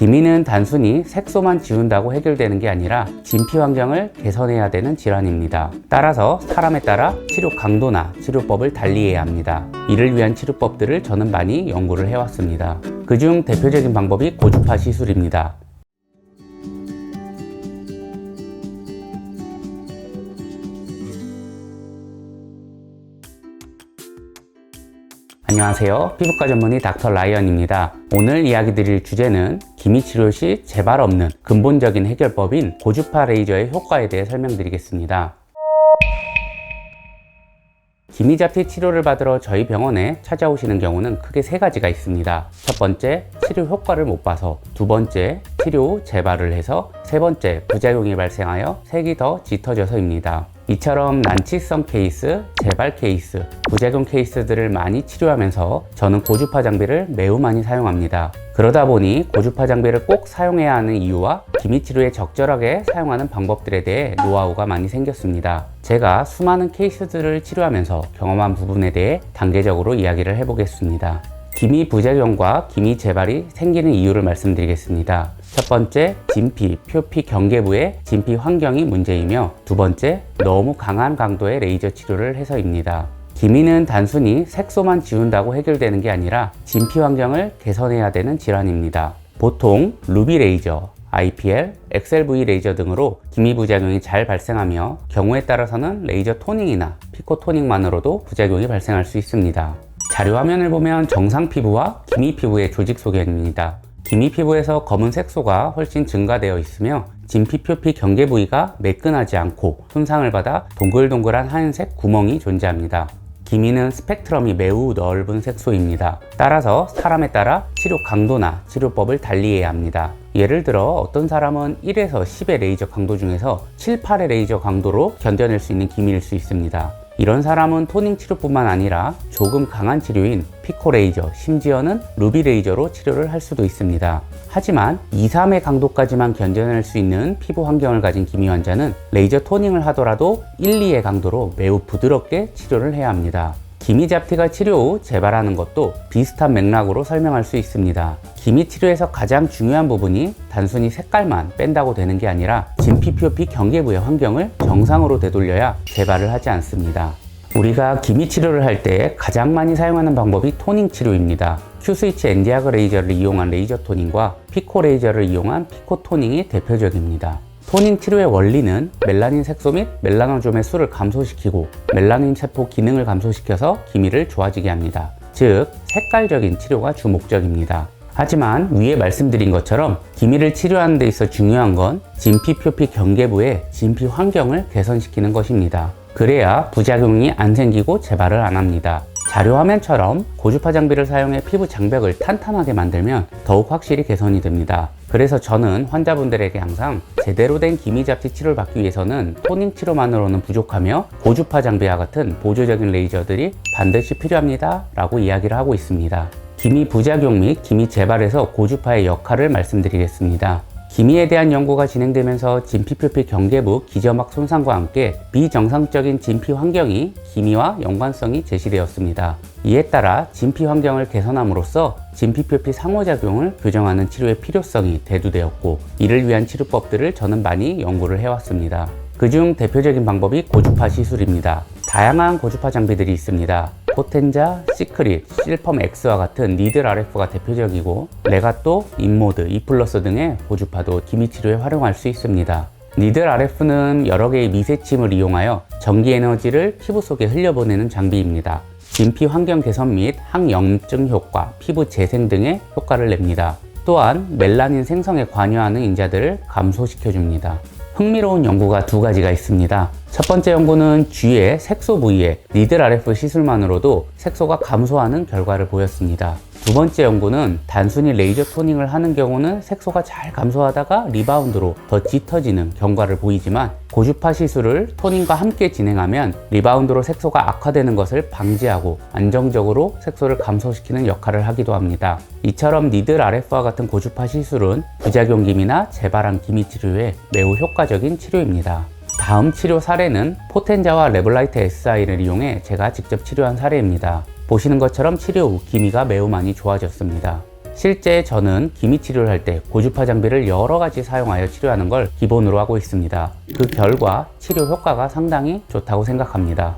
기미는 단순히 색소만 지운다고 해결되는 게 아니라 진피 환경을 개선해야 되는 질환입니다. 따라서 사람에 따라 치료 강도나 치료법을 달리해야 합니다. 이를 위한 치료법들을 저는 많이 연구를 해왔습니다. 그중 대표적인 방법이 고주파 시술입니다. 안녕하세요. 피부과 전문의 닥터 라이언입니다. 오늘 이야기 드릴 주제는 기미 치료 시 재발 없는 근본적인 해결법인 고주파 레이저의 효과에 대해 설명드리겠습니다. 기미 잡티 치료를 받으러 저희 병원에 찾아오시는 경우는 크게 세 가지가 있습니다. 첫 번째, 치료 효과를 못 봐서. 두 번째, 치료 후 재발을 해서. 세 번째, 부작용이 발생하여 색이 더 짙어져서입니다. 이처럼 난치성 케이스, 재발 케이스, 부작용 케이스들을 많이 치료하면서 저는 고주파 장비를 매우 많이 사용합니다. 그러다 보니 고주파 장비를 꼭 사용해야 하는 이유와 기미 치료에 적절하게 사용하는 방법들에 대해 노하우가 많이 생겼습니다. 제가 수많은 케이스들을 치료하면서 경험한 부분에 대해 단계적으로 이야기를 해보겠습니다. 기미 부작용과 기미 재발이 생기는 이유를 말씀드리겠습니다. 첫 번째, 진피, 표피 경계부의 진피 환경이 문제이며, 두 번째, 너무 강한 강도의 레이저 치료를 해서입니다. 기미는 단순히 색소만 지운다고 해결되는 게 아니라 진피 환경을 개선해야 되는 질환입니다. 보통 루비 레이저, IPL, XLV 레이저 등으로 기미 부작용이 잘 발생하며 경우에 따라서는 레이저 토닝이나 피코 토닝만으로도 부작용이 발생할 수 있습니다. 자료 화면을 보면 정상 피부와 기미 피부의 조직 소견입니다. 기미 피부에서 검은 색소가 훨씬 증가되어 있으며 진피 표피 경계 부위가 매끈하지 않고 손상을 받아 동글동글한 하얀색 구멍이 존재합니다. 기미는 스펙트럼이 매우 넓은 색소입니다. 따라서 사람에 따라 치료 강도나 치료법을 달리해야 합니다. 예를 들어 어떤 사람은 1에서 10의 레이저 강도 중에서 7, 8의 레이저 강도로 견뎌낼 수 있는 기미일 수 있습니다. 이런 사람은 토닝 치료뿐만 아니라 조금 강한 치료인 피코 레이저, 심지어는 루비 레이저로 치료를 할 수도 있습니다. 하지만 2, 3의 강도까지만 견뎌낼 수 있는 피부 환경을 가진 기미 환자는 레이저 토닝을 하더라도 1, 2의 강도로 매우 부드럽게 치료를 해야 합니다. 기미 잡티가 치료 후 재발하는 것도 비슷한 맥락으로 설명할 수 있습니다. 기미 치료에서 가장 중요한 부분이 단순히 색깔만 뺀다고 되는 게 아니라 진피 표피 경계부의 환경을 정상으로 되돌려야 재발을 하지 않습니다. 우리가 기미 치료를 할 때 가장 많이 사용하는 방법이 토닝 치료입니다. Q-스위치 엔디아그 레이저를 이용한 레이저 토닝과 피코 레이저를 이용한 피코 토닝이 대표적입니다. 토닝 치료의 원리는 멜라닌 색소 및 멜라노좀의 수를 감소시키고 멜라닌 세포 기능을 감소시켜서 기미를 좋아지게 합니다. 즉, 색깔적인 치료가 주 목적입니다. 하지만 위에 말씀드린 것처럼 기미를 치료하는 데 있어 중요한 건 진피 표피 경계부의 진피 환경을 개선시키는 것입니다. 그래야 부작용이 안 생기고 재발을 안 합니다. 자료 화면처럼 고주파 장비를 사용해 피부 장벽을 탄탄하게 만들면 더욱 확실히 개선이 됩니다. 그래서 저는 환자분들에게 항상 제대로 된 기미 잡티 치료를 받기 위해서는 토닝 치료만으로는 부족하며 고주파 장비와 같은 보조적인 레이저들이 반드시 필요합니다 라고 이야기를 하고 있습니다. 기미 부작용 및 기미 재발에서 고주파의 역할을 말씀드리겠습니다. 기미에 대한 연구가 진행되면서 진피 표피 경계부 기저막 손상과 함께 비정상적인 진피 환경이 기미와 연관성이 제시되었습니다. 이에 따라 진피 환경을 개선함으로써 진피 표피 상호작용을 교정하는 치료의 필요성이 대두되었고, 이를 위한 치료법들을 저는 많이 연구를 해왔습니다. 그중 대표적인 방법이 고주파 시술입니다. 다양한 고주파 장비들이 있습니다. 포텐자, 시크릿, 실펌 X와 같은 니들 RF가 대표적이고, 레가또, 인모드, 이플러스 등의 고주파도 기미 치료에 활용할 수 있습니다. 니들 RF는 여러 개의 미세침을 이용하여 전기 에너지를 피부 속에 흘려보내는 장비입니다. 진피 환경 개선 및 항염증 효과, 피부 재생 등의 효과를 냅니다. 또한 멜라닌 생성에 관여하는 인자들을 감소시켜줍니다. 흥미로운 연구가 두 가지가 있습니다. 첫 번째 연구는 쥐의 색소 부위에 니들 RF 시술만으로도 색소가 감소하는 결과를 보였습니다. 두 번째 연구는 단순히 레이저 토닝을 하는 경우는 색소가 잘 감소하다가 리바운드로 더 짙어지는 경과를 보이지만, 고주파 시술을 토닝과 함께 진행하면 리바운드로 색소가 악화되는 것을 방지하고 안정적으로 색소를 감소시키는 역할을 하기도 합니다. 이처럼 니들 RF와 같은 고주파 시술은 부작용 기미나 재발한 기미 치료에 매우 효과적인 치료입니다. 다음 치료 사례는 포텐자와 레블라이트 SI를 이용해 제가 직접 치료한 사례입니다. 보시는 것처럼 치료 후 기미가 매우 많이 좋아졌습니다. 실제 저는 기미 치료를 할 때 고주파 장비를 여러 가지 사용하여 치료하는 걸 기본으로 하고 있습니다. 그 결과 치료 효과가 상당히 좋다고 생각합니다.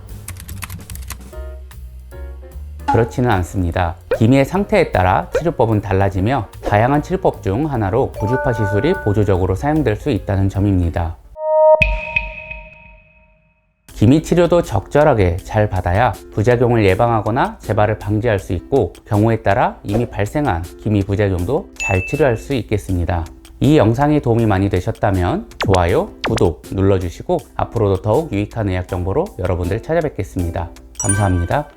그렇지는 않습니다. 기미의 상태에 따라 치료법은 달라지며 다양한 치료법 중 하나로 고주파 시술이 보조적으로 사용될 수 있다는 점입니다. 기미 치료도 적절하게 잘 받아야 부작용을 예방하거나 재발을 방지할 수 있고, 경우에 따라 이미 발생한 기미 부작용도 잘 치료할 수 있겠습니다. 이 영상이 도움이 많이 되셨다면 좋아요, 구독 눌러주시고 앞으로도 더욱 유익한 의학 정보로 여러분들 찾아뵙겠습니다. 감사합니다.